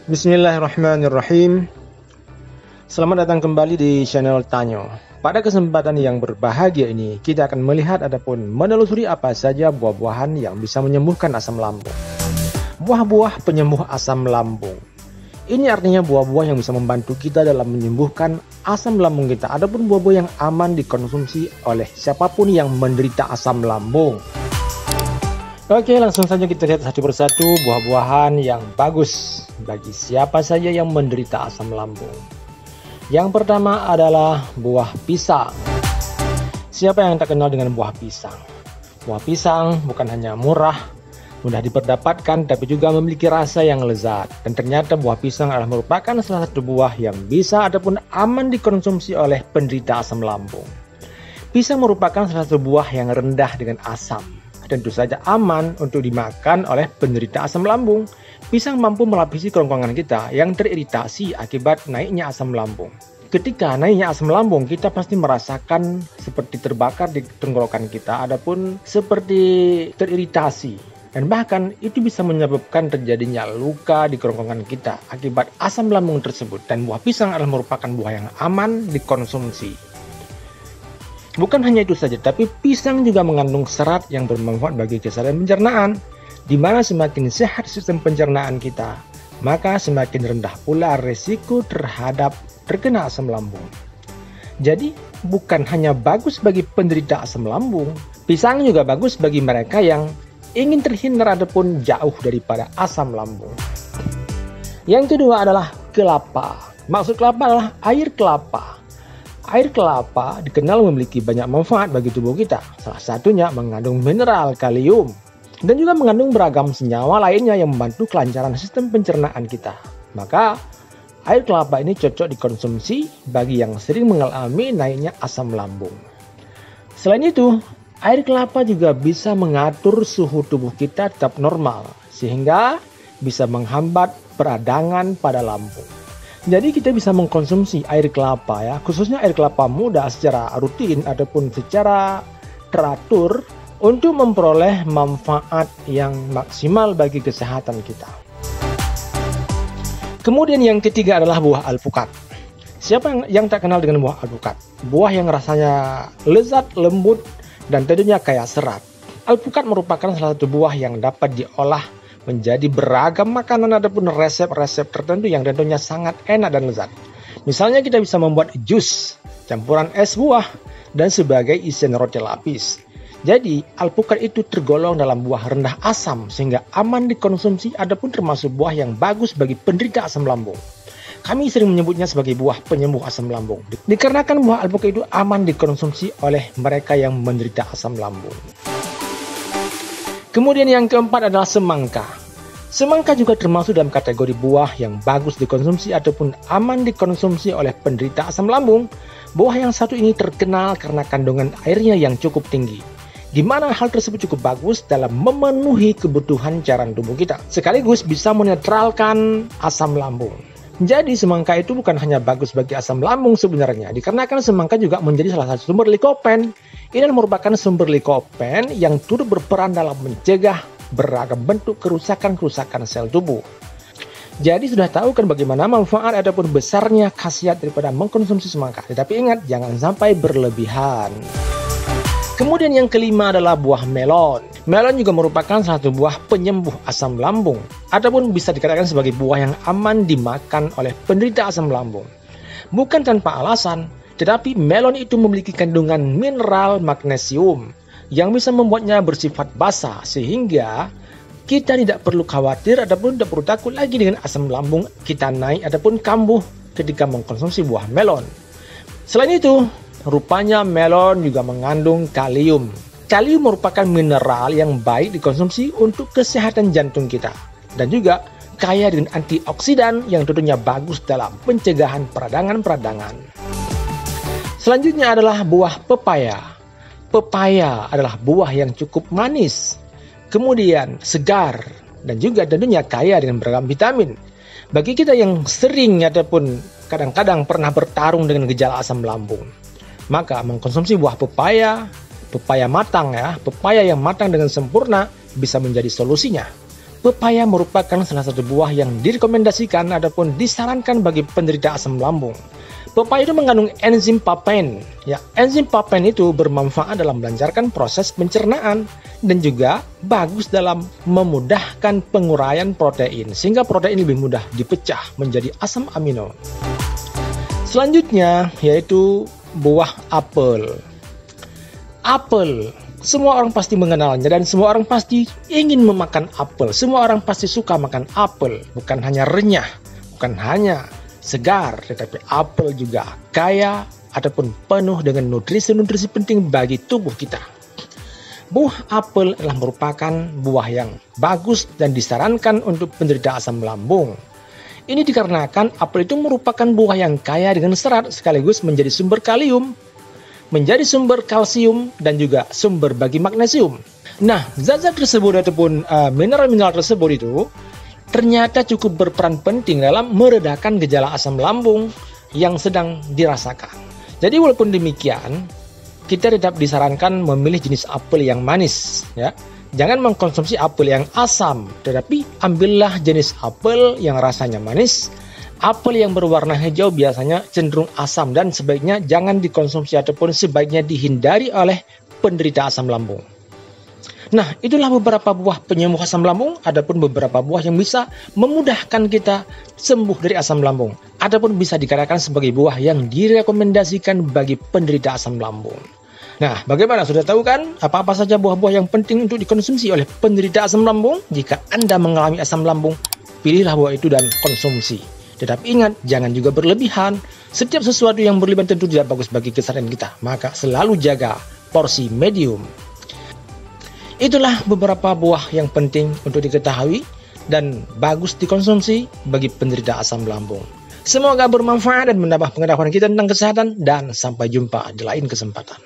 Bismillahirrahmanirrahim. Selamat datang kembali di channel Tanyo. Pada kesempatan yang berbahagia ini, kita akan melihat ataupun menelusuri apa saja buah-buahan yang bisa menyembuhkan asam lambung. Buah-buah penyembuh asam lambung. Ini artinya buah-buah yang bisa membantu kita dalam menyembuhkan asam lambung kita. Adapun buah-buah yang aman dikonsumsi oleh siapapun yang menderita asam lambung. Oke, langsung saja kita lihat satu persatu buah-buahan yang bagus bagi siapa saja yang menderita asam lambung. Yang pertama adalah buah pisang. Siapa yang tak kenal dengan buah pisang? Buah pisang bukan hanya murah, mudah diperdapatkan, tapi juga memiliki rasa yang lezat. Dan ternyata buah pisang adalah merupakan salah satu buah yang bisa ataupun aman dikonsumsi oleh penderita asam lambung. Pisang merupakan salah satu buah yang rendah dengan asam. Tentu saja aman untuk dimakan oleh penderita asam lambung. Pisang mampu melapisi kerongkongan kita yang teriritasi akibat naiknya asam lambung. Ketika naiknya asam lambung, kita pasti merasakan seperti terbakar di tenggorokan kita, adapun seperti teriritasi. Dan bahkan itu bisa menyebabkan terjadinya luka di kerongkongan kita akibat asam lambung tersebut. Dan buah pisang adalah merupakan buah yang aman dikonsumsi. Bukan hanya itu saja, tapi pisang juga mengandung serat yang bermanfaat bagi kesehatan pencernaan, di mana semakin sehat sistem pencernaan kita, maka semakin rendah pula resiko terhadap terkena asam lambung. Jadi, bukan hanya bagus bagi penderita asam lambung, pisang juga bagus bagi mereka yang ingin terhindar ataupun jauh daripada asam lambung. Yang kedua adalah kelapa. Maksud kelapa adalah air kelapa. Air kelapa dikenal memiliki banyak manfaat bagi tubuh kita. Salah satunya mengandung mineral kalium dan juga mengandung beragam senyawa lainnya yang membantu kelancaran sistem pencernaan kita. Maka air kelapa ini cocok dikonsumsi bagi yang sering mengalami naiknya asam lambung. Selain itu, air kelapa juga bisa mengatur suhu tubuh kita tetap normal sehingga bisa menghambat peradangan pada lambung. Jadi kita bisa mengkonsumsi air kelapa ya, khususnya air kelapa muda secara rutin ataupun secara teratur untuk memperoleh manfaat yang maksimal bagi kesehatan kita. Kemudian yang ketiga adalah buah alpukat. Siapa yang tak kenal dengan buah alpukat? Buah yang rasanya lezat, lembut, dan tentunya kaya serat. Alpukat merupakan salah satu buah yang dapat diolah menjadi beragam makanan ataupun resep-resep tertentu yang tentunya sangat enak dan lezat. Misalnya kita bisa membuat jus, campuran es buah, dan sebagai isian roti lapis. Jadi alpukat itu tergolong dalam buah rendah asam sehingga aman dikonsumsi, adapun termasuk buah yang bagus bagi penderita asam lambung. Kami sering menyebutnya sebagai buah penyembuh asam lambung, dikarenakan buah alpukat itu aman dikonsumsi oleh mereka yang menderita asam lambung. Kemudian yang keempat adalah semangka. Semangka juga termasuk dalam kategori buah yang bagus dikonsumsi ataupun aman dikonsumsi oleh penderita asam lambung. Buah yang satu ini terkenal karena kandungan airnya yang cukup tinggi, di mana hal tersebut cukup bagus dalam memenuhi kebutuhan cairan tubuh kita, sekaligus bisa menetralkan asam lambung. Jadi semangka itu bukan hanya bagus bagi asam lambung sebenarnya, dikarenakan semangka juga menjadi salah satu sumber likopen. Ini merupakan sumber likopen yang turut berperan dalam mencegah beragam bentuk kerusakan-kerusakan sel tubuh. Jadi sudah tahu kan bagaimana manfaat ataupun besarnya khasiat daripada mengkonsumsi semangka. Tetapi ingat, jangan sampai berlebihan. Kemudian yang kelima adalah buah melon. Melon juga merupakan salah satu buah penyembuh asam lambung, ataupun bisa dikatakan sebagai buah yang aman dimakan oleh penderita asam lambung. Bukan tanpa alasan, tetapi melon itu memiliki kandungan mineral magnesium yang bisa membuatnya bersifat basa, sehingga kita tidak perlu khawatir ataupun tidak perlu takut lagi dengan asam lambung kita naik ataupun kambuh ketika mengkonsumsi buah melon. Selain itu, rupanya melon juga mengandung kalium. Kalium merupakan mineral yang baik dikonsumsi untuk kesehatan jantung kita, dan juga kaya dengan antioksidan yang tentunya bagus dalam pencegahan peradangan-peradangan. Selanjutnya adalah buah pepaya. Pepaya adalah buah yang cukup manis, kemudian segar, dan juga tentunya kaya dengan beragam vitamin. Bagi kita yang sering ataupun kadang-kadang pernah bertarung dengan gejala asam lambung, maka mengkonsumsi buah pepaya matang ya, pepaya yang matang dengan sempurna bisa menjadi solusinya. Pepaya merupakan salah satu buah yang direkomendasikan ataupun disarankan bagi penderita asam lambung. Pepaya itu mengandung enzim papain. Ya, enzim papain itu bermanfaat dalam melancarkan proses pencernaan dan juga bagus dalam memudahkan penguraian protein sehingga protein lebih mudah dipecah menjadi asam amino. Selanjutnya yaitu buah apel. Apel, semua orang pasti mengenalnya dan semua orang pasti ingin memakan apel. Semua orang pasti suka makan apel, bukan hanya renyah, bukan hanya segar, tetapi apel juga kaya ataupun penuh dengan nutrisi-nutrisi penting bagi tubuh kita. Buah apel adalah merupakan buah yang bagus dan disarankan untuk penderita asam lambung. Ini dikarenakan apel itu merupakan buah yang kaya dengan serat sekaligus menjadi sumber kalium, menjadi sumber kalsium dan juga sumber bagi magnesium. Nah, zat-zat tersebut ataupun mineral-mineral tersebut itu ternyata cukup berperan penting dalam meredakan gejala asam lambung yang sedang dirasakan. Jadi walaupun demikian, kita tetap disarankan memilih jenis apel yang manis, ya. Jangan mengkonsumsi apel yang asam, tetapi ambillah jenis apel yang rasanya manis. Apel yang berwarna hijau biasanya cenderung asam dan sebaiknya jangan dikonsumsi ataupun sebaiknya dihindari oleh penderita asam lambung. Nah, itulah beberapa buah penyembuh asam lambung, adapun beberapa buah yang bisa memudahkan kita sembuh dari asam lambung, ataupun bisa dikatakan sebagai buah yang direkomendasikan bagi penderita asam lambung. Nah, bagaimana? Sudah tahu kan apa-apa saja buah-buah yang penting untuk dikonsumsi oleh penderita asam lambung? Jika Anda mengalami asam lambung, pilihlah buah itu dan konsumsi. Tetapi ingat, jangan juga berlebihan. Setiap sesuatu yang berlebihan tentu tidak bagus bagi kesehatan kita. Maka selalu jaga porsi medium. Itulah beberapa buah yang penting untuk diketahui dan bagus dikonsumsi bagi penderita asam lambung. Semoga bermanfaat dan menambah pengetahuan kita tentang kesehatan dan sampai jumpa di lain kesempatan.